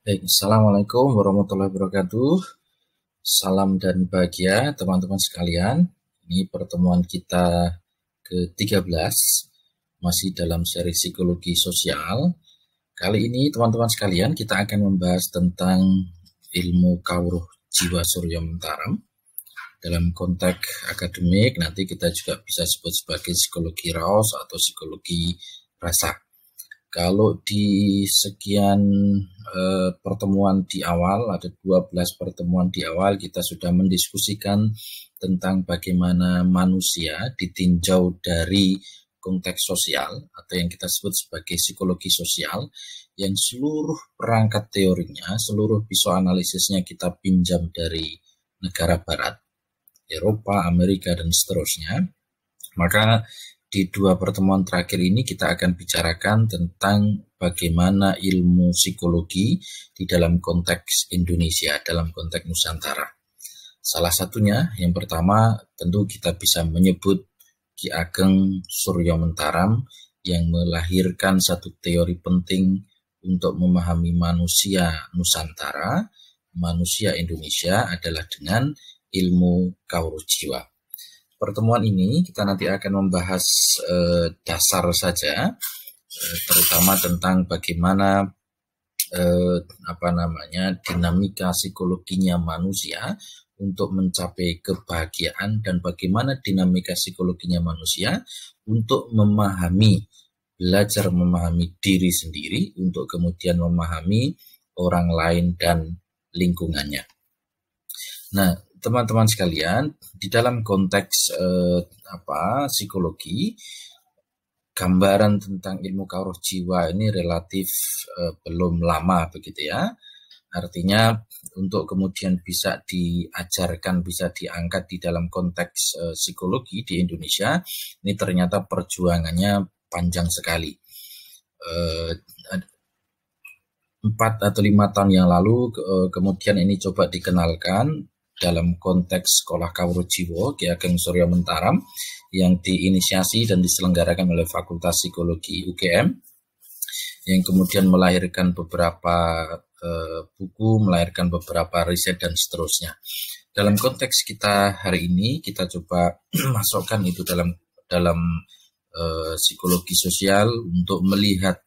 Baik, Assalamualaikum warahmatullahi wabarakatuh. Salam dan bahagia teman-teman sekalian. Ini pertemuan kita ke-13, masih dalam seri psikologi sosial. Kali ini teman-teman sekalian kita akan membahas tentang ilmu kawruh jiwa Surya Mentaram. Dalam konteks akademik nanti kita juga bisa sebut sebagai psikologi raos atau psikologi rasa. Kalau di sekian pertemuan di awal, ada 12 pertemuan di awal, kita sudah mendiskusikan tentang bagaimana manusia ditinjau dari konteks sosial atau yang kita sebut sebagai psikologi sosial, yang seluruh perangkat teorinya, seluruh psikoanalisisnya kita pinjam dari negara barat, Eropa, Amerika, dan seterusnya. Maka di dua pertemuan terakhir ini kita akan bicarakan tentang bagaimana ilmu psikologi di dalam konteks Indonesia, dalam konteks Nusantara. Salah satunya, yang pertama, tentu kita bisa menyebut Ki Ageng Surya Mentaram yang melahirkan satu teori penting untuk memahami manusia Nusantara, manusia Indonesia adalah dengan ilmu kawruh jiwa. Pertemuan ini kita nanti akan membahas dasar saja, terutama tentang bagaimana dinamika psikologinya manusia untuk mencapai kebahagiaan dan bagaimana dinamika psikologinya manusia untuk belajar memahami diri sendiri untuk kemudian memahami orang lain dan lingkungannya. Nah, teman-teman sekalian, di dalam konteks psikologi, gambaran tentang ilmu kawruh jiwa ini relatif belum lama begitu ya. Artinya untuk kemudian bisa diajarkan, bisa diangkat di dalam konteks psikologi di Indonesia, ini ternyata perjuangannya panjang sekali. 4 atau 5 tahun yang lalu kemudian ini coba dikenalkan dalam konteks sekolah kawruh jiwa Ki Ageng Surya Mentaram yang diinisiasi dan diselenggarakan oleh Fakultas Psikologi UGM, yang kemudian melahirkan beberapa buku, melahirkan beberapa riset dan seterusnya. Dalam konteks kita hari ini kita coba masukkan itu dalam psikologi sosial untuk melihat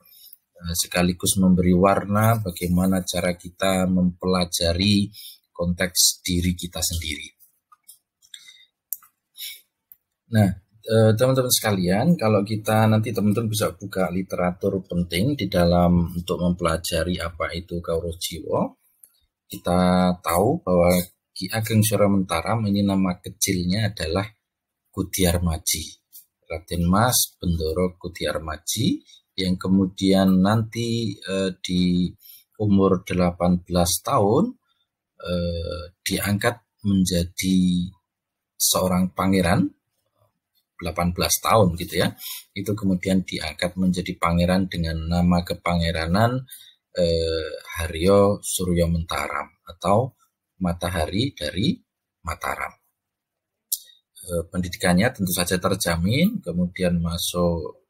sekaligus memberi warna bagaimana cara kita mempelajari konteks diri kita sendiri. Nah, teman-teman sekalian, kalau kita nanti teman-teman bisa buka literatur penting di dalam untuk mempelajari apa itu kawruh jiwa, kita tahu bahwa Ki Ageng Surya Mentaram ini nama kecilnya adalah Kudiarmaji, Raden Mas Bendoro Kudiarmaji, yang kemudian nanti di umur 18 tahun diangkat menjadi seorang pangeran, 18 tahun gitu ya, itu kemudian diangkat menjadi pangeran dengan nama kepangeranan Haryo Surya Mentaram atau Matahari dari Mataram. Pendidikannya tentu saja terjamin, kemudian masuk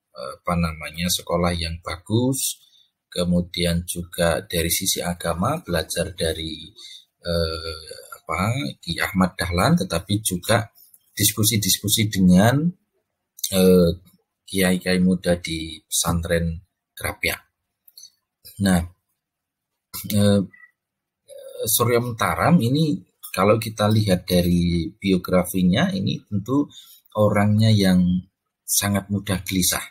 sekolah yang bagus, kemudian juga dari sisi agama belajar dari Ki Ahmad Dahlan, tetapi juga diskusi-diskusi dengan kiai-kiai muda di pesantren Krapyak. Nah, Surya Mentaram ini kalau kita lihat dari biografinya, ini tentu orangnya yang sangat mudah gelisah.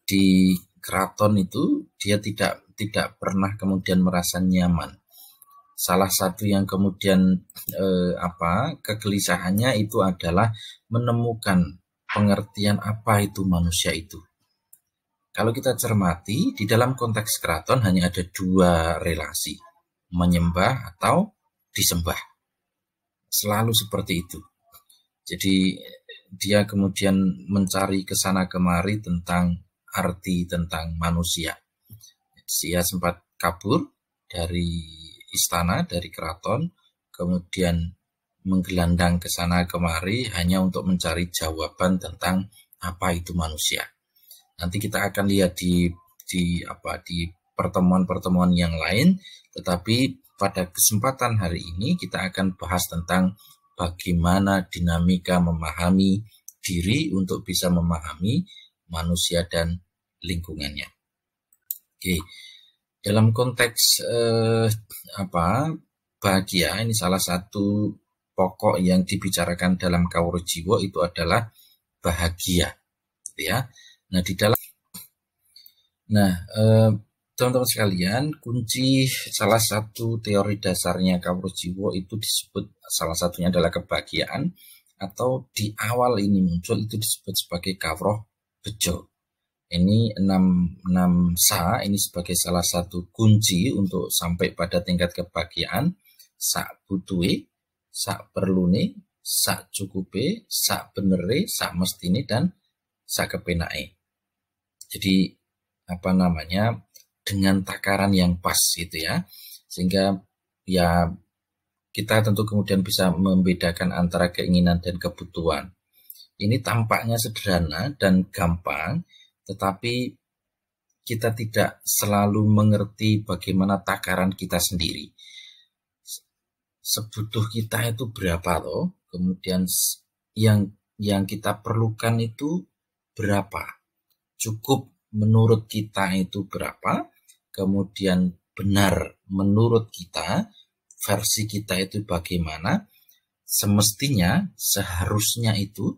Di keraton itu dia tidak pernah kemudian merasa nyaman. Salah satu yang kemudian kegelisahannya itu adalah menemukan pengertian apa itu manusia itu. Kalau kita cermati, di dalam konteks keraton hanya ada 2 relasi, menyembah atau disembah. Selalu seperti itu. Jadi dia kemudian mencari kesana kemari tentang arti tentang manusia. Dia sempat kabur dari istana, dari keraton, kemudian menggelandang ke sana kemari hanya untuk mencari jawaban tentang apa itu manusia. Nanti kita akan lihat di pertemuan-pertemuan yang lain, tetapi pada kesempatan hari ini kita akan bahas tentang bagaimana dinamika memahami diri untuk bisa memahami manusia dan lingkungannya. Oke, dalam konteks bahagia, ini salah satu pokok yang dibicarakan dalam Kawruh Jiwa itu adalah bahagia, ya. Teman-teman sekalian, kunci salah satu teori dasarnya Kawruh Jiwa itu disebut salah satunya adalah kebahagiaan, atau di awal ini muncul itu disebut sebagai Kawruh Bejo. Ini 6 sa, ini sebagai salah satu kunci untuk sampai pada tingkat kebahagiaan. Sak butuhe, sak perlune, sak cukupe, sak benere, sak mestine, dan sak kepenake. Jadi dengan takaran yang pas gitu ya, sehingga ya kita tentu kemudian bisa membedakan antara keinginan dan kebutuhan. Ini tampaknya sederhana dan gampang, tetapi kita tidak selalu mengerti bagaimana takaran kita sendiri. Sebutuh kita itu berapa loh, kemudian yang kita perlukan itu berapa, cukup menurut kita itu berapa, kemudian benar menurut kita, versi kita itu bagaimana, semestinya, seharusnya itu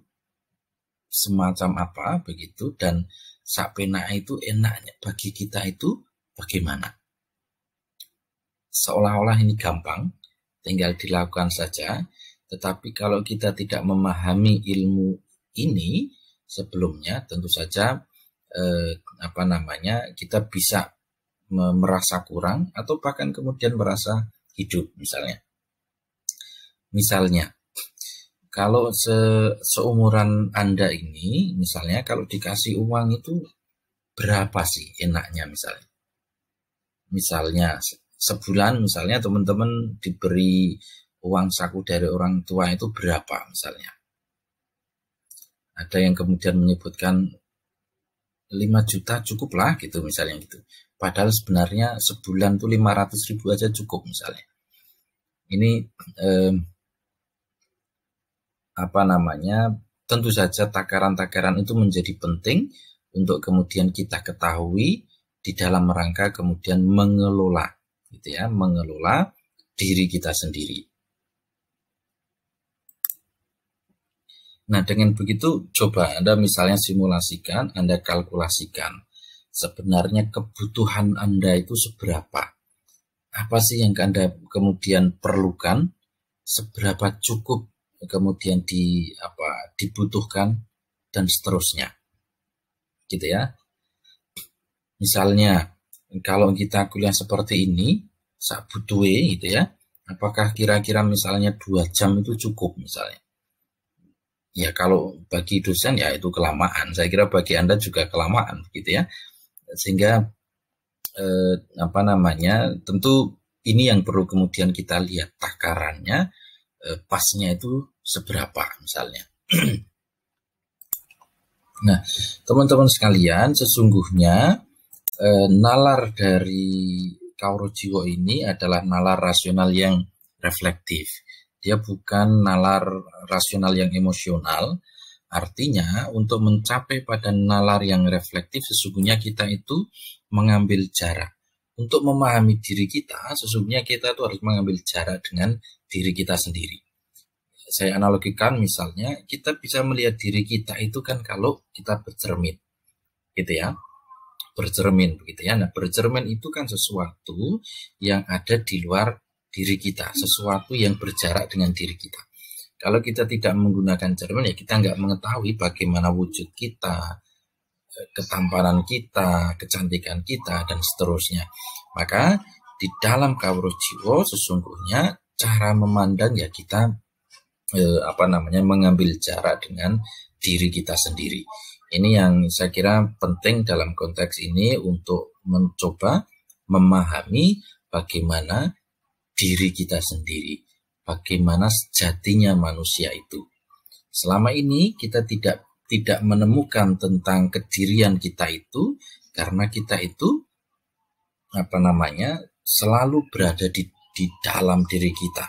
semacam apa begitu, dan sapena itu enaknya bagi kita itu bagaimana. Seolah-olah ini gampang, tinggal dilakukan saja, tetapi kalau kita tidak memahami ilmu ini sebelumnya, tentu saja kita bisa merasa kurang atau bahkan kemudian merasa hidup misalnya kalau seumuran Anda ini, misalnya kalau dikasih uang itu berapa sih enaknya, misalnya sebulan, misalnya teman-teman diberi uang saku dari orang tua itu berapa misalnya. Ada yang kemudian menyebutkan 5 juta cukup lah gitu misalnya gitu. Padahal sebenarnya sebulan tuh 500.000 aja cukup misalnya. Ini tentu saja takaran-takaran itu menjadi penting untuk kemudian kita ketahui di dalam rangka kemudian mengelola diri kita sendiri. Nah, dengan begitu coba Anda misalnya simulasikan, Anda kalkulasikan sebenarnya kebutuhan Anda itu seberapa. Apa sih yang Anda kemudian perlukan, seberapa cukup kemudian dibutuhkan, dan seterusnya. Gitu ya. Misalnya, kalau kita kuliah seperti ini, sak butuhe gitu ya, apakah kira-kira misalnya 2 jam itu cukup misalnya? Ya kalau bagi dosen ya itu kelamaan. Saya kira bagi Anda juga kelamaan gitu ya. Sehingga tentu ini yang perlu kemudian kita lihat takarannya, pasnya itu seberapa misalnya. Nah, teman-teman sekalian, sesungguhnya nalar dari Kawruh Jiwa ini adalah nalar rasional yang reflektif. Dia bukan nalar rasional yang emosional. Artinya untuk mencapai pada nalar yang reflektif sesungguhnya kita itu mengambil jarak. Untuk memahami diri kita, sesungguhnya kita itu harus mengambil jarak dengan diri kita sendiri. Saya analogikan misalnya, kita bisa melihat diri kita itu kan kalau kita bercermin, gitu ya. Bercermin, begitu ya. Nah, bercermin itu kan sesuatu yang ada di luar diri kita, sesuatu yang berjarak dengan diri kita. Kalau kita tidak menggunakan cermin, ya kita nggak mengetahui bagaimana wujud kita, ketampanan kita, kecantikan kita, dan seterusnya. Maka di dalam Kawruh Jiwa sesungguhnya cara memandang ya kita mengambil jarak dengan diri kita sendiri. Ini yang saya kira penting dalam konteks ini untuk mencoba memahami bagaimana diri kita sendiri, bagaimana sejatinya manusia itu. Selama ini kita tidak menemukan tentang kedirian kita itu karena kita itu selalu berada di dalam diri kita.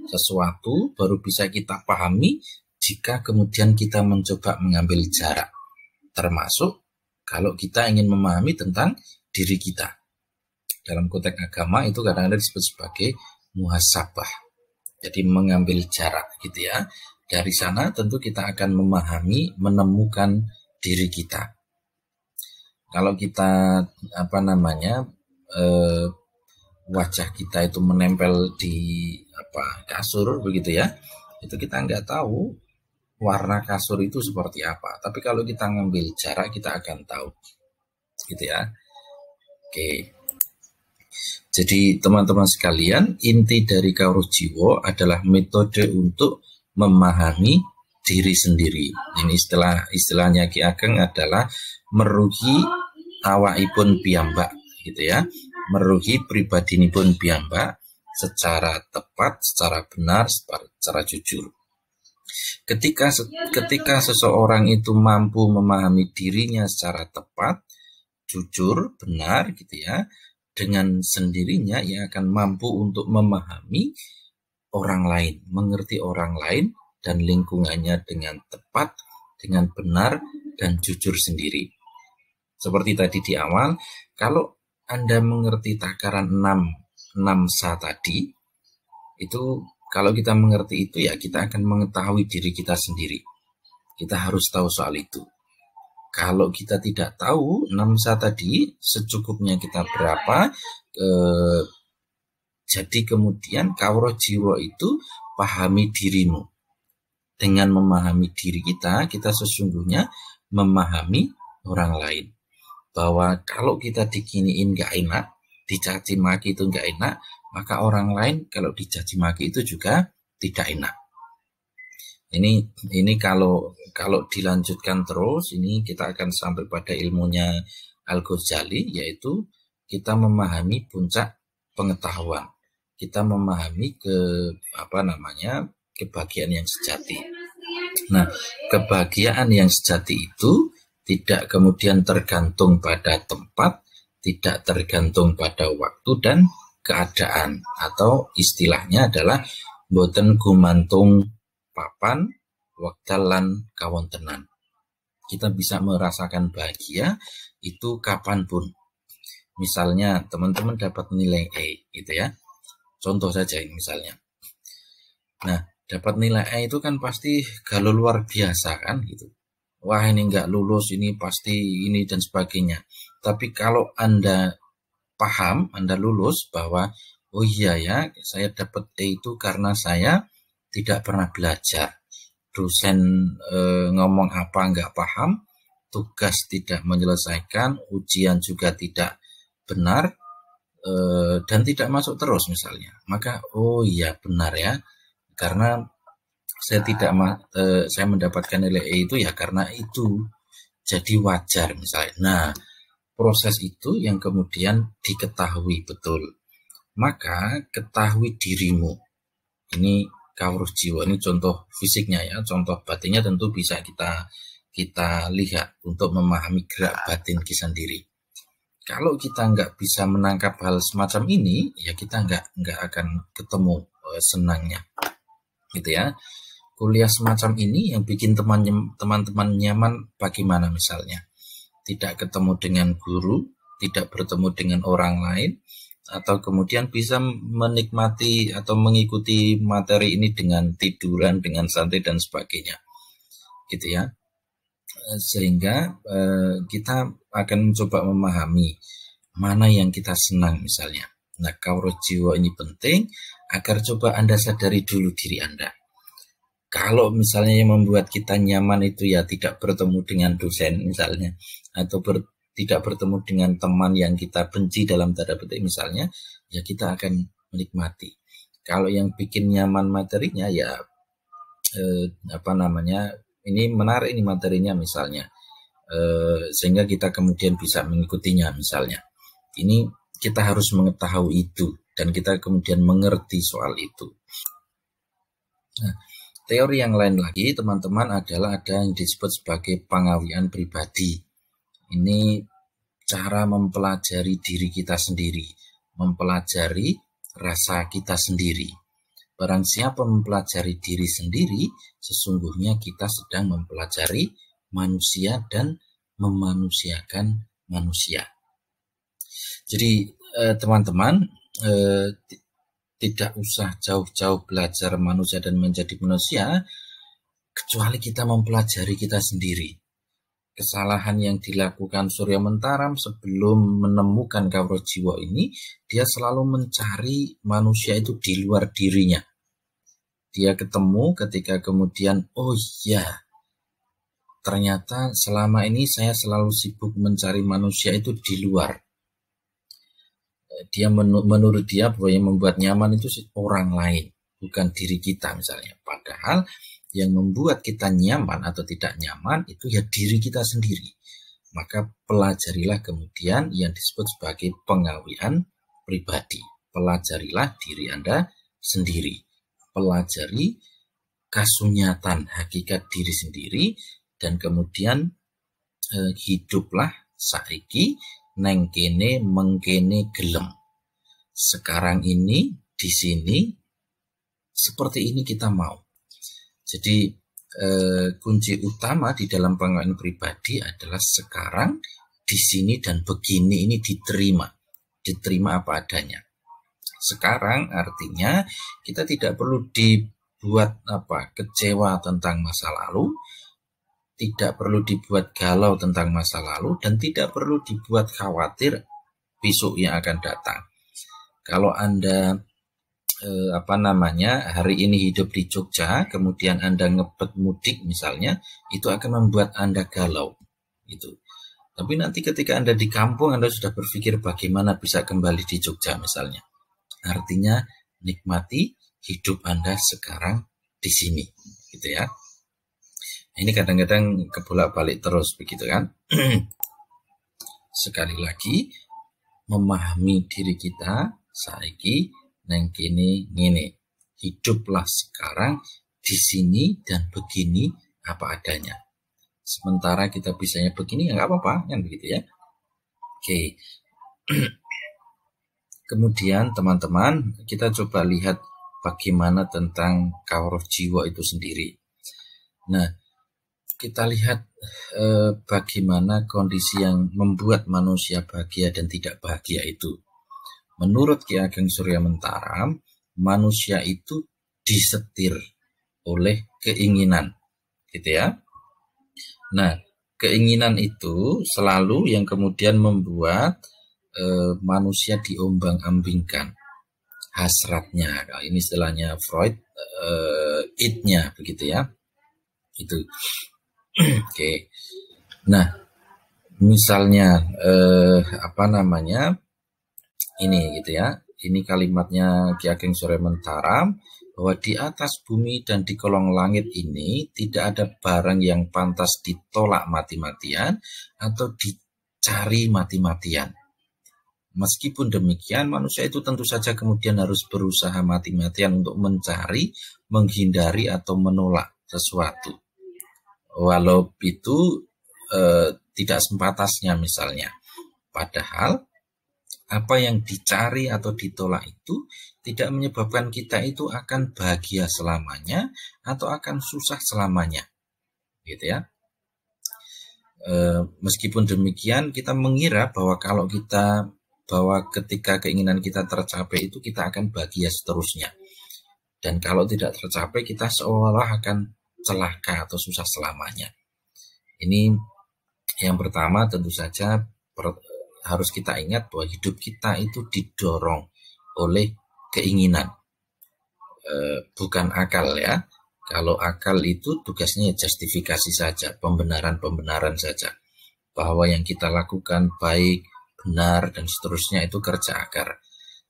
Sesuatu baru bisa kita pahami jika kemudian kita mencoba mengambil jarak. Termasuk kalau kita ingin memahami tentang diri kita. Dalam konteks agama itu kadang-kadang disebut sebagai muhasabah. Jadi mengambil jarak gitu ya. Dari sana tentu kita akan memahami, menemukan diri kita. Kalau kita wajah kita itu menempel di kasur begitu ya, itu kita nggak tahu warna kasur itu seperti apa. Tapi kalau kita ngambil jarak kita akan tahu, gitu ya. Oke. Jadi teman-teman sekalian, inti dari Kawruh Jiwa adalah metode untuk memahami diri sendiri. Ini istilahnya Ki Ageng adalah meruhi awakipun piyambak, gitu ya. Meruhi pribadinipun piyambak secara tepat, secara benar, secara jujur. Ketika seseorang itu mampu memahami dirinya secara tepat, jujur, benar gitu ya, dengan sendirinya ia akan mampu untuk memahami orang lain, mengerti orang lain dan lingkungannya dengan tepat, dengan benar dan jujur sendiri. Seperti tadi di awal, kalau Anda mengerti takaran 6 sa tadi, itu kalau kita mengerti itu ya kita akan mengetahui diri kita sendiri. Kita harus tahu soal itu. Kalau kita tidak tahu 6 sa tadi, secukupnya kita berapa, jadi kemudian Kawruh Jiwa itu pahami dirimu. Dengan memahami diri kita sesungguhnya memahami orang lain. Bahwa kalau kita diginiin gak enak, dicaci maki itu gak enak, maka orang lain kalau dicaci maki itu juga tidak enak. Ini kalau dilanjutkan terus, ini kita akan sampai pada ilmunya Al-Ghazali, yaitu kita memahami puncak pengetahuan. Kita memahami kebahagiaan yang sejati. Nah, kebahagiaan yang sejati itu tidak kemudian tergantung pada tempat, tidak tergantung pada waktu dan keadaan, atau istilahnya adalah boten gumantung papan, wekdal lan kawontenan. Kita bisa merasakan bahagia itu kapanpun. Misalnya teman-teman dapat nilai E gitu ya. Contoh saja ini misalnya. Nah, dapat nilai E itu kan pasti galau luar biasa kan gitu. Wah ini nggak lulus, ini pasti ini dan sebagainya. Tapi kalau Anda paham, Anda lulus bahwa oh iya ya, saya dapat E itu karena saya tidak pernah belajar, dosen ngomong apa nggak paham, tugas tidak menyelesaikan, ujian juga tidak benar, dan tidak masuk terus misalnya. Maka oh iya benar ya, karena saya mendapatkan nilai E itu ya karena itu, jadi wajar misalnya. Nah, proses itu yang kemudian diketahui betul. Maka ketahui dirimu. Ini Kawruh Jiwa, ini contoh fisiknya ya, contoh batinnya tentu bisa kita lihat untuk memahami gerak batin kita sendiri. Kalau kita nggak bisa menangkap hal semacam ini, ya kita nggak akan ketemu senangnya, gitu ya. Kuliah semacam ini yang bikin teman-teman nyaman bagaimana misalnya? Tidak ketemu dengan guru, tidak bertemu dengan orang lain, atau kemudian bisa menikmati atau mengikuti materi ini dengan tiduran, dengan santai dan sebagainya, gitu ya. Sehingga kita akan mencoba memahami mana yang kita senang misalnya. Nah, Kawruh Jiwa ini penting agar coba Anda sadari dulu diri Anda. Kalau misalnya yang membuat kita nyaman itu ya tidak bertemu dengan dosen misalnya, atau tidak bertemu dengan teman yang kita benci dalam tanda petik misalnya, ya kita akan menikmati. Kalau yang bikin nyaman materinya ya ini menarik ini materinya misalnya, sehingga kita kemudian bisa mengikutinya misalnya. Ini kita harus mengetahui itu dan kita kemudian mengerti soal itu. Nah, teori yang lain lagi teman-teman adalah ada yang disebut sebagai pangawian pribadi. Ini cara mempelajari diri kita sendiri, mempelajari rasa kita sendiri. Barang siapa mempelajari diri sendiri, sesungguhnya kita sedang mempelajari manusia dan memanusiakan manusia. Jadi teman-teman, tidak usah jauh-jauh belajar manusia dan menjadi manusia, kecuali kita mempelajari kita sendiri. Kesalahan yang dilakukan Surya Mentaram sebelum menemukan kawruh jiwa ini, dia selalu mencari manusia itu di luar dirinya. Dia ketemu ketika kemudian, oh iya, ternyata selama ini saya selalu sibuk mencari manusia itu di luar. Dia menurut dia bahwa yang membuat nyaman itu orang lain, bukan diri kita misalnya. Padahal yang membuat kita nyaman atau tidak nyaman itu ya diri kita sendiri. Maka pelajarilah kemudian yang disebut sebagai pengawian pribadi. Pelajarilah diri Anda sendiri. Pelajari kasunyatan hakikat diri sendiri dan kemudian hiduplah saiki neng kene mengkene gelem. Sekarang ini di sini seperti ini kita mau. Jadi kunci utama di dalam pengawian pribadi adalah sekarang di sini dan begini ini diterima apa adanya. Sekarang artinya kita tidak perlu dibuat kecewa tentang masa lalu, tidak perlu dibuat galau tentang masa lalu, dan tidak perlu dibuat khawatir besok yang akan datang. Kalau Anda hari ini hidup di Jogja, kemudian Anda ngebet mudik misalnya, itu akan membuat Anda galau gitu. Tapi nanti ketika Anda di kampung, Anda sudah berpikir bagaimana bisa kembali di Jogja misalnya. Artinya nikmati hidup Anda sekarang di sini gitu ya. Ini kadang-kadang kebolak-balik terus begitu kan. Sekali lagi, memahami diri kita saiki neng kene ngene. Hiduplah sekarang di sini dan begini apa adanya. Sementara kita bisanya begini ya nggak apa-apa kan begitu ya. Oke. Kemudian teman-teman, kita coba lihat bagaimana tentang kawruh jiwa itu sendiri. Nah, kita lihat bagaimana kondisi yang membuat manusia bahagia dan tidak bahagia itu. Menurut Ki Ageng Surya Mentaram, manusia itu disetir oleh keinginan, gitu ya. Nah, keinginan itu selalu yang kemudian membuat manusia diombang-ambingkan hasratnya. Nah, ini istilahnya Freud, id-nya, begitu ya. Itu. Oke. Nah, misalnya ini gitu ya. Ini kalimatnya Ki Ageng Surya Mentaram bahwa di atas bumi dan di kolong langit ini tidak ada barang yang pantas ditolak mati-matian atau dicari mati-matian. Meskipun demikian, manusia itu tentu saja kemudian harus berusaha mati-matian untuk mencari, menghindari atau menolak sesuatu. Walau itu tidak sempatasnya misalnya. Padahal apa yang dicari atau ditolak itu tidak menyebabkan kita itu akan bahagia selamanya atau akan susah selamanya, gitu ya. Meskipun demikian, kita mengira bahwa ketika keinginan kita tercapai itu kita akan bahagia seterusnya. Dan kalau tidak tercapai, kita seolah akan celaka atau susah selamanya. Ini yang pertama, tentu saja harus kita ingat bahwa hidup kita itu didorong oleh keinginan, bukan akal ya. Kalau akal itu tugasnya justifikasi saja, pembenaran saja, bahwa yang kita lakukan baik, benar, dan seterusnya itu kerja akar.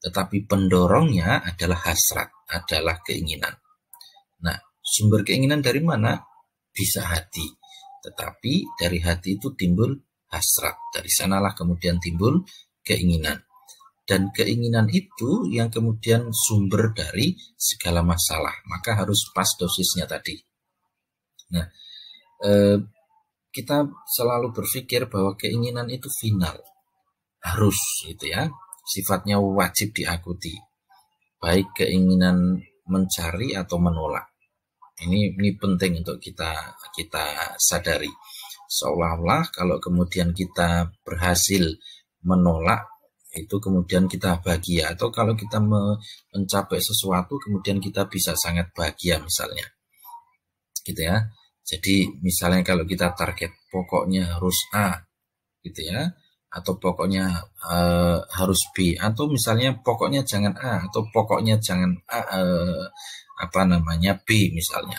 Tetapi pendorongnya adalah hasrat, adalah keinginan. Nah, sumber keinginan dari mana? Bisa hati. Tetapi dari hati itu timbul hasrat. Dari sanalah kemudian timbul keinginan. Dan keinginan itu yang kemudian sumber dari segala masalah. Maka harus pas dosisnya tadi. Nah, kita selalu berpikir bahwa keinginan itu final. harus gitu ya, sifatnya wajib diakuti, baik keinginan mencari atau menolak. Ini penting untuk kita sadari. Seolah-olah kalau kemudian kita berhasil menolak itu kemudian kita bahagia, atau kalau kita mencapai sesuatu kemudian kita bisa sangat bahagia misalnya, gitu ya. Jadi misalnya kalau kita target pokoknya harus A, gitu ya, atau pokoknya harus B, atau misalnya pokoknya jangan A, atau pokoknya jangan B misalnya,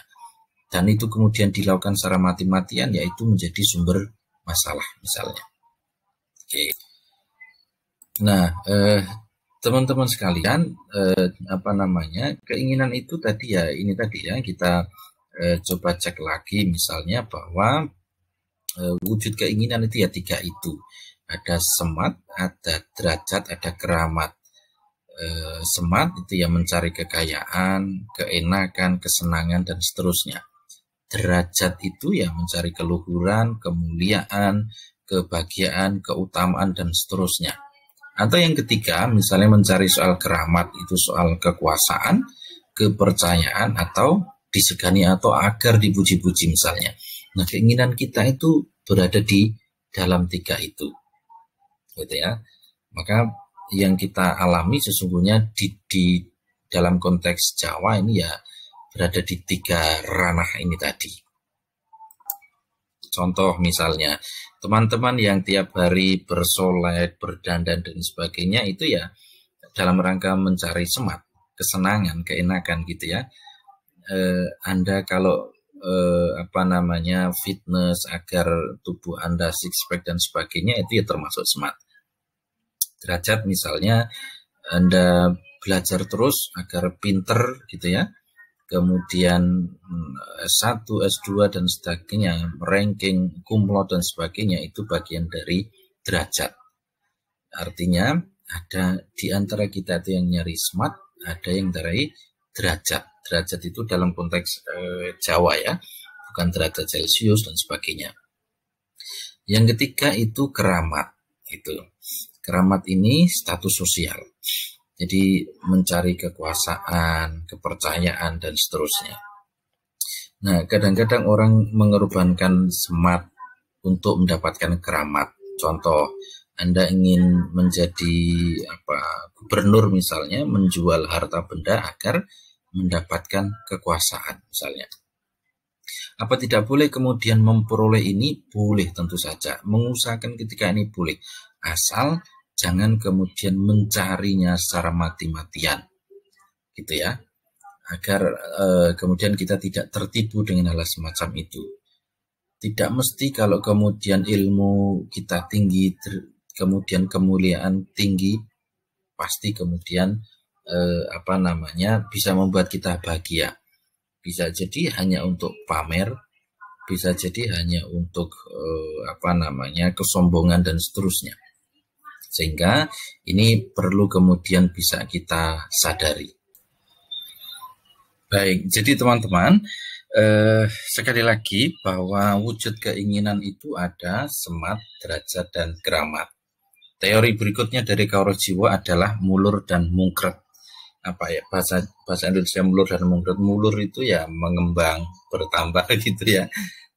dan itu kemudian dilakukan secara mati-matian, yaitu menjadi sumber masalah misalnya. Oke. Nah, teman-teman sekalian, keinginan itu tadi ya, ini tadi ya, kita coba cek lagi misalnya bahwa wujud keinginan itu ya 3 itu. Ada semat, ada derajat, ada keramat. Semat itu ya mencari kekayaan, keenakan, kesenangan, dan seterusnya. Derajat itu ya mencari keluhuran, kemuliaan, kebahagiaan, keutamaan, dan seterusnya. Atau yang ketiga, misalnya mencari soal keramat, itu soal kekuasaan, kepercayaan, atau disegani atau agar dipuji-puji misalnya. Nah, keinginan kita itu berada di dalam 3 itu, gitu ya. Maka yang kita alami sesungguhnya di dalam konteks Jawa ini ya berada di 3 ranah ini tadi. Contoh misalnya, teman-teman yang tiap hari bersolek, berdandan, dan sebagainya, itu ya dalam rangka mencari semat, kesenangan, keenakan gitu ya. Anda kalau fitness agar tubuh Anda six pack dan sebagainya, itu ya termasuk semat. Derajat misalnya Anda belajar terus agar pinter gitu ya, kemudian S1, S2 dan sebagainya, ranking, cum laude dan sebagainya, itu bagian dari derajat. Artinya ada di antara kita itu yang nyari smart, ada yang dari derajat. Derajat itu dalam konteks Jawa ya, bukan derajat Celcius dan sebagainya. Yang ketiga itu keramat. Itu keramat ini status sosial. Jadi mencari kekuasaan, kepercayaan, dan seterusnya. Nah, kadang-kadang orang mengorbankan semat untuk mendapatkan keramat. Contoh, Anda ingin menjadi gubernur misalnya, menjual harta benda agar mendapatkan kekuasaan misalnya. Apa tidak boleh kemudian memperoleh ini? Boleh, tentu saja. Mengusahakan ketika ini boleh. Asal jangan kemudian mencarinya secara mati-matian. Gitu ya. Agar kemudian kita tidak tertipu dengan hal semacam itu. Tidak mesti kalau kemudian ilmu kita tinggi, kemudian kemuliaan tinggi, pasti kemudian bisa membuat kita bahagia. Bisa jadi hanya untuk pamer, bisa jadi hanya untuk kesombongan dan seterusnya. Sehingga ini perlu kemudian bisa kita sadari. Baik, jadi teman-teman, sekali lagi bahwa wujud keinginan itu ada semat, derajat, dan keramat. Teori berikutnya dari Kauro Jiwo adalah mulur dan mungkret. Bahasa Indonesia mulur dan mungkret. Mulur itu ya mengembang, bertambah gitu ya.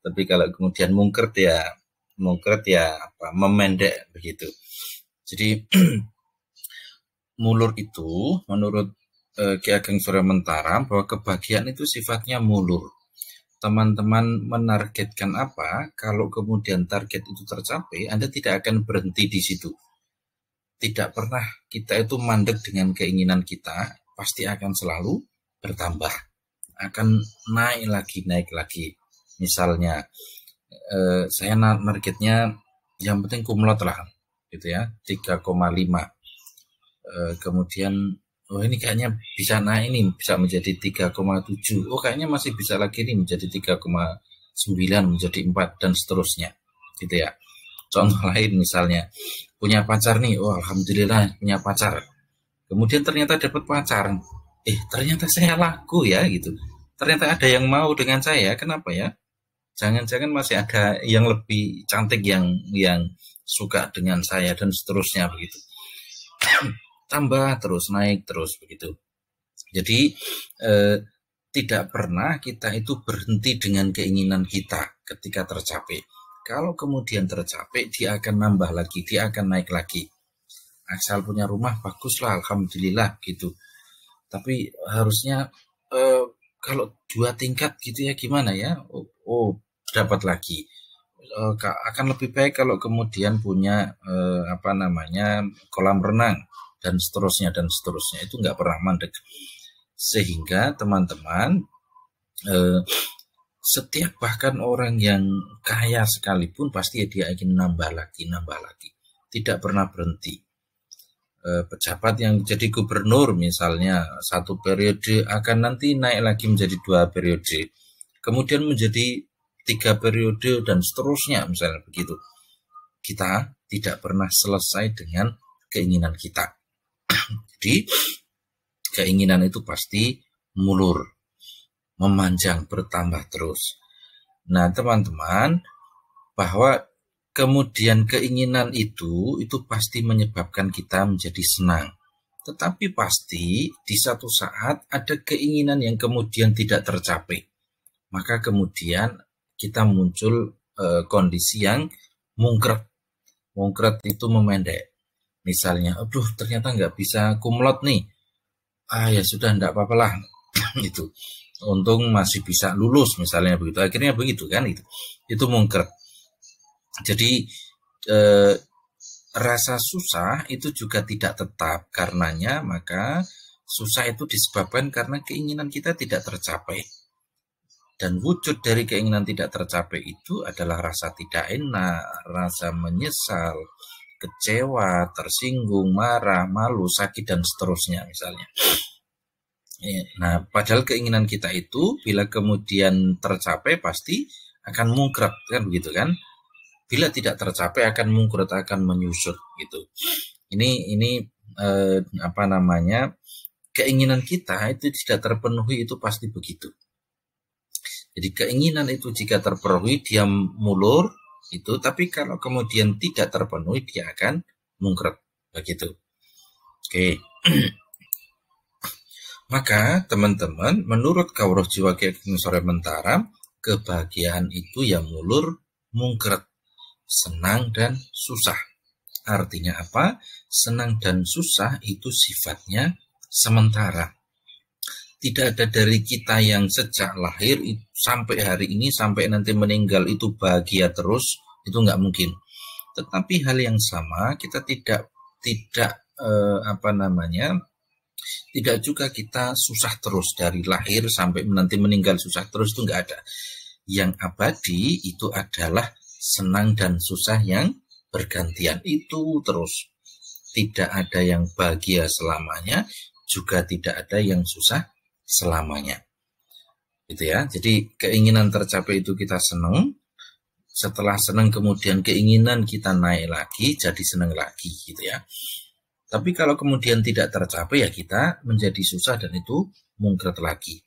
Tapi kalau kemudian mungkret ya memendek begitu. Jadi mulur itu menurut Ki Ageng Surya Mentara bahwa kebahagiaan itu sifatnya mulur. Teman-teman menargetkan apa? Kalau kemudian target itu tercapai, Anda tidak akan berhenti di situ. Tidak pernah kita itu mandek dengan keinginan kita, pasti akan selalu bertambah, akan naik lagi. Misalnya saya targetnya yang penting cum laude lah, gitu ya, 3,5. Kemudian ini kayaknya bisa naik, ini bisa menjadi 3,7. Kayaknya masih bisa lagi nih menjadi 3,9, menjadi 4 dan seterusnya, gitu ya. Contoh lain misalnya punya pacar nih, alhamdulillah punya pacar. Kemudian ternyata dapat pacar, ternyata saya laku ya gitu. Ternyata ada yang mau dengan saya, kenapa ya? Jangan-jangan masih ada yang lebih cantik yang suka dengan saya dan seterusnya begitu. Tambah terus, naik terus begitu. Jadi tidak pernah kita itu berhenti dengan keinginan kita ketika tercapai. Kalau kemudian tercapai, dia akan nambah lagi, dia akan naik lagi. Asal punya rumah baguslah, alhamdulillah gitu. Tapi harusnya kalau 2 tingkat gitu ya gimana ya? Dapat lagi. Akan lebih baik kalau kemudian punya kolam renang dan seterusnya itu nggak pernah mandek. Sehingga teman-teman setiap bahkan orang yang kaya sekalipun pasti dia ingin nambah lagi, tidak pernah berhenti. Pejabat yang jadi gubernur misalnya 1 periode akan nanti naik lagi menjadi 2 periode, kemudian menjadi 3 periode dan seterusnya misalnya begitu. Kita tidak pernah selesai dengan keinginan kita. Jadi keinginan itu pasti mulur, memanjang, bertambah terus. Nah teman-teman, bahwa kemudian keinginan itu pasti menyebabkan kita menjadi senang. Tetapi pasti di satu saat ada keinginan yang kemudian tidak tercapai. Maka kemudian kita muncul kondisi yang mungkret. Mungkret itu memendek. Misalnya, aduh ternyata nggak bisa kumlot nih. Ya sudah, enggak apa-apalah. Itu. Untung masih bisa lulus misalnya begitu. Akhirnya begitu kan itu. Itu mungkret. Jadi rasa susah itu juga tidak tetap, karenanya maka susah itu disebabkan karena keinginan kita tidak tercapai. Dan wujud dari keinginan tidak tercapai itu adalah rasa tidak enak, rasa menyesal, kecewa, tersinggung, marah, malu, sakit dan seterusnya misalnya. Nah, padahal keinginan kita itu bila kemudian tercapai pasti akan mungkret kan begitu kan? Bila tidak tercapai akan mungkret, akan menyusut gitu. Ini keinginan kita itu tidak terpenuhi itu pasti begitu. Jadi keinginan itu jika terpenuhi dia mulur itu, tapi kalau kemudian tidak terpenuhi dia akan mungkret begitu. Oke. Maka teman-teman, menurut Kawruh Jiwa Ki Ageng Sore Mentara, kebahagiaan itu ya mulur, mungkret, senang dan susah. Artinya apa? Senang dan susah itu sifatnya sementara. Tidak ada dari kita yang sejak lahir sampai hari ini, sampai nanti meninggal itu bahagia terus, itu nggak mungkin. Tetapi hal yang sama kita tidak juga kita susah terus dari lahir sampai nanti meninggal susah terus, itu nggak ada. Yang abadi itu adalah senang dan susah yang bergantian, itu terus. Tidak ada yang bahagia selamanya, juga tidak ada yang susah selamanya. Gitu ya. Jadi keinginan tercapai itu kita senang. Setelah senang kemudian keinginan kita naik lagi, jadi senang lagi gitu ya. Tapi kalau kemudian tidak tercapai ya kita menjadi susah dan itu mungkret lagi.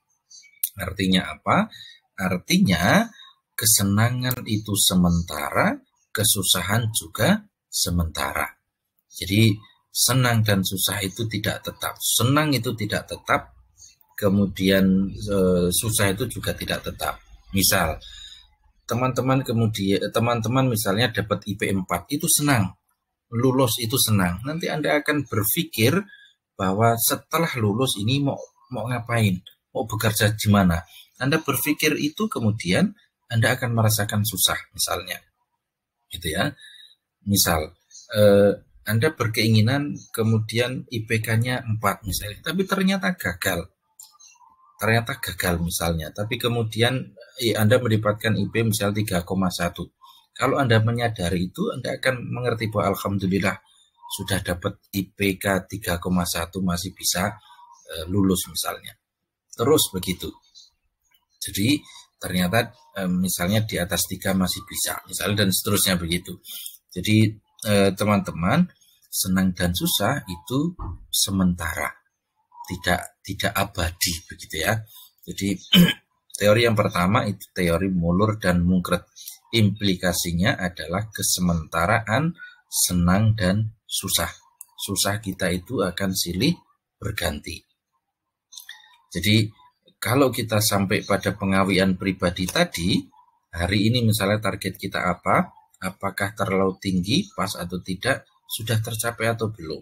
Artinya apa? Artinya kesenangan itu sementara, kesusahan juga sementara. Jadi senang dan susah itu tidak tetap. Senang itu tidak tetap, kemudian susah itu juga tidak tetap. Misal teman-teman misalnya dapat IP 4 itu senang. Lulus itu senang. Nanti Anda akan berpikir bahwa setelah lulus ini mau ngapain? Mau bekerja di mana? Anda berpikir itu kemudian Anda akan merasakan susah misalnya. Gitu ya. Misal Anda berkeinginan kemudian IPK-nya 4 misalnya, tapi ternyata gagal. Misalnya, tapi kemudian Anda mendapatkan IP misal 3,1. Kalau Anda menyadari itu, Anda akan mengerti bahwa alhamdulillah sudah dapat IPK 3,1 masih bisa lulus misalnya. Terus begitu. Jadi ternyata misalnya di atas 3 masih bisa, misalnya, dan seterusnya begitu. Jadi teman-teman, senang dan susah itu sementara, tidak abadi begitu ya. Jadi teori yang pertama itu teori mulur dan mungkret. Implikasinya adalah kesementaraan senang dan susah. Susah kita itu akan silih berganti. Jadi kalau kita sampai pada pengawian pribadi tadi, hari ini misalnya target kita apa, apakah terlalu tinggi, pas atau tidak, sudah tercapai atau belum.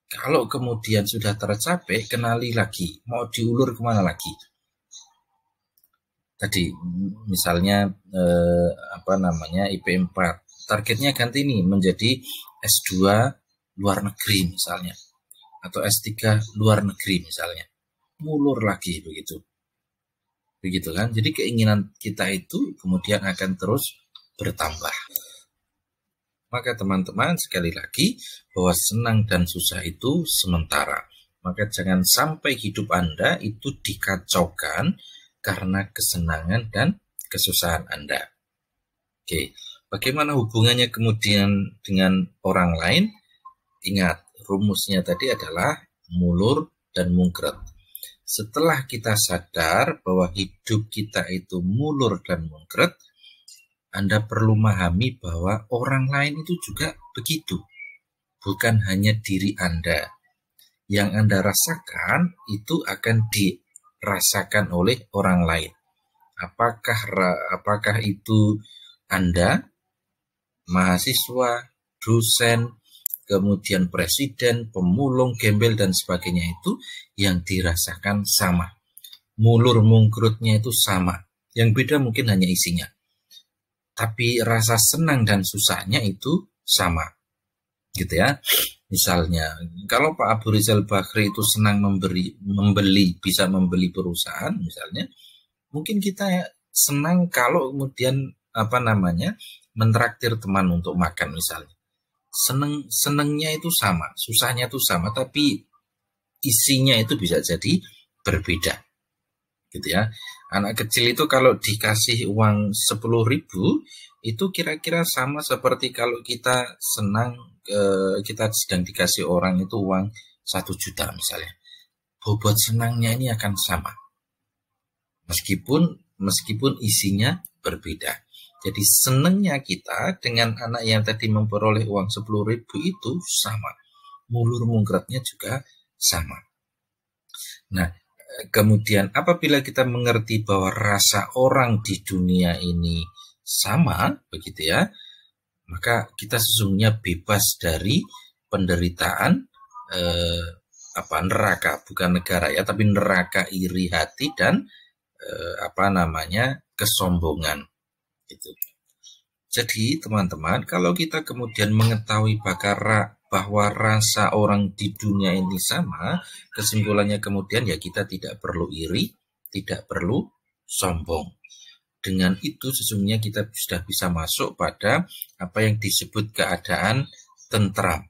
Kalau kemudian sudah tercapai, kenali lagi, mau diulur kemana lagi. Tadi misalnya IP 4, targetnya ganti nih menjadi S2 luar negeri misalnya, atau S3 luar negeri misalnya. Mulur lagi begitu kan. Jadi keinginan kita itu kemudian akan terus bertambah. Maka teman-teman, sekali lagi, bahwa senang dan susah itu sementara. Maka jangan sampai hidup Anda itu dikacaukan karena kesenangan dan kesusahan Anda. Oke, bagaimana hubungannya kemudian dengan orang lain? Ingat, rumusnya tadi adalah mulur dan mungkret. Setelah kita sadar bahwa hidup kita itu mulur dan mungkret, Anda perlu memahami bahwa orang lain itu juga begitu. Bukan hanya diri Anda. Yang Anda rasakan itu akan dirasakan oleh orang lain. Apakah itu Anda, mahasiswa, dosen, kemudian presiden, pemulung, gembel, dan sebagainya itu yang dirasakan sama. Mulur mungkrutnya itu sama. Yang beda mungkin hanya isinya. Tapi rasa senang dan susahnya itu sama. Gitu ya. Misalnya, kalau Pak Abu Rizal Bakri itu senang bisa membeli perusahaan misalnya, mungkin kita senang kalau kemudian mentraktir teman untuk makan misalnya. Senengnya itu sama, susahnya itu sama, tapi isinya itu bisa jadi berbeda, gitu ya. Anak kecil itu kalau dikasih uang 10.000 itu kira-kira sama seperti kalau kita kita sedang dikasih orang itu uang 1 juta misalnya. Bobot senangnya ini akan sama, meskipun isinya berbeda. Jadi senangnya kita dengan anak yang tadi memperoleh uang 10.000 itu sama. Mulur mungkretnya juga sama. Nah, kemudian apabila kita mengerti bahwa rasa orang di dunia ini sama, begitu ya, maka kita sesungguhnya bebas dari penderitaan neraka, bukan negara ya, tapi neraka iri hati dan kesombongan. Gitu. Jadi teman-teman, kalau kita kemudian mengetahui bahwa rasa orang di dunia ini sama, kesimpulannya kemudian ya kita tidak perlu iri, tidak perlu sombong. Dengan itu sesungguhnya kita sudah bisa masuk pada apa yang disebut keadaan tentram,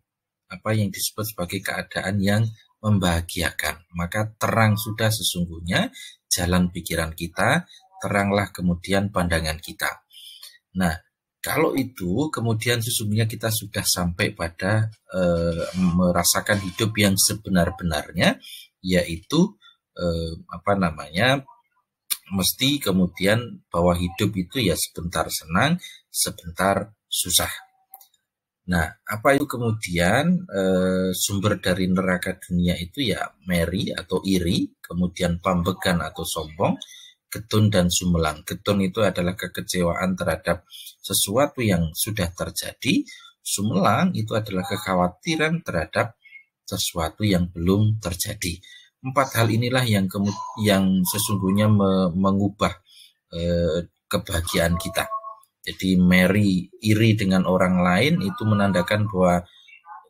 apa yang disebut sebagai keadaan yang membahagiakan. Maka terang sudah sesungguhnya jalan pikiran kita, teranglah kemudian pandangan kita. Nah, kalau itu kemudian sesungguhnya kita sudah sampai pada merasakan hidup yang sebenar-benarnya, yaitu mesti kemudian bahwa hidup itu ya sebentar senang, sebentar susah. Nah, apa itu kemudian sumber dari neraka dunia itu ya meri atau iri, kemudian pambegan atau sombong, getun dan sumelang. Getun itu adalah kekecewaan terhadap sesuatu yang sudah terjadi. Sumelang itu adalah kekhawatiran terhadap sesuatu yang belum terjadi. 4 hal inilah yang sesungguhnya mengubah kebahagiaan kita. Jadi iri dengan orang lain itu menandakan bahwa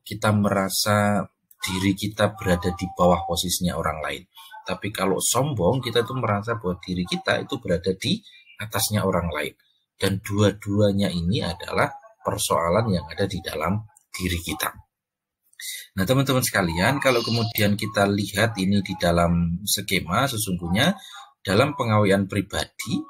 kita merasa diri kita berada di bawah posisinya orang lain. Tapi kalau sombong, kita tuh merasa bahwa diri kita itu berada di atasnya orang lain. Dan dua-duanya ini adalah persoalan yang ada di dalam diri kita. Nah, teman-teman sekalian, kalau kemudian kita lihat ini di dalam skema, sesungguhnya dalam pengawian pribadi,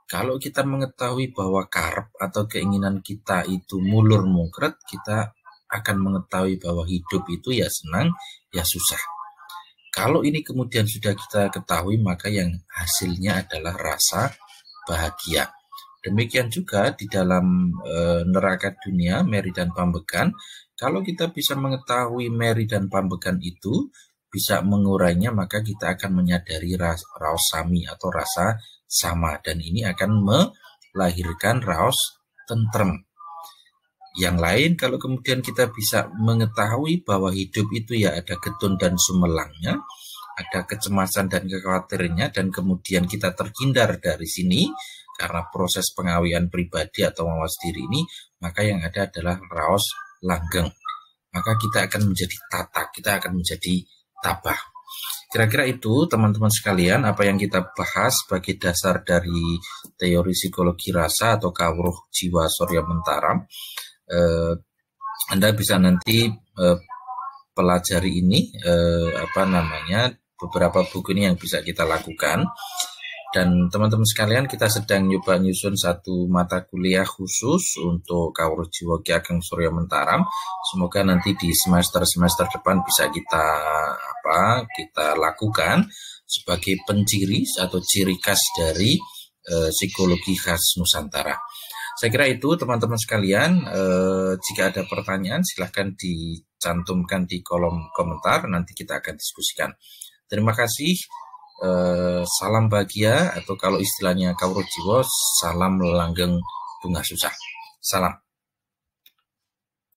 kalau kita mengetahui bahwa karep atau keinginan kita itu mulur mungkret, kita akan mengetahui bahwa hidup itu ya senang, ya susah. Kalau ini kemudian sudah kita ketahui, maka yang hasilnya adalah rasa bahagia. Demikian juga di dalam neraka dunia, Meri dan Pambekan, kalau kita bisa mengetahui Meri dan Pambekan itu, bisa mengurainya, maka kita akan menyadari raos sami atau rasa sama, dan ini akan melahirkan raos tentrem. Yang lain, kalau kemudian kita bisa mengetahui bahwa hidup itu ya ada getun dan sumelangnya, ada kecemasan dan kekhawatirannya, dan kemudian kita terhindar dari sini karena proses pengawian pribadi atau mawas diri ini, maka yang ada adalah raos langgeng. Maka kita akan menjadi tatak, kita akan menjadi tabah. Kira-kira itu teman-teman sekalian apa yang kita bahas sebagai dasar dari teori psikologi rasa atau kawruh jiwa Surya Mentara. Anda bisa nanti pelajari ini beberapa buku ini yang bisa kita lakukan. Dan teman-teman sekalian, kita sedang nyoba nyusun satu mata kuliah khusus untuk kawruh jiwa Ki Ageng Surya Mentaram. Semoga nanti di semester depan bisa kita lakukan sebagai penciri atau ciri khas dari psikologi khas Nusantara. Saya kira itu teman-teman sekalian. Jika ada pertanyaan silahkan dicantumkan di kolom komentar, nanti kita akan diskusikan. Terima kasih. Salam bahagia, atau kalau istilahnya kawruh jiwa, salam langgeng bunga susah. Salam.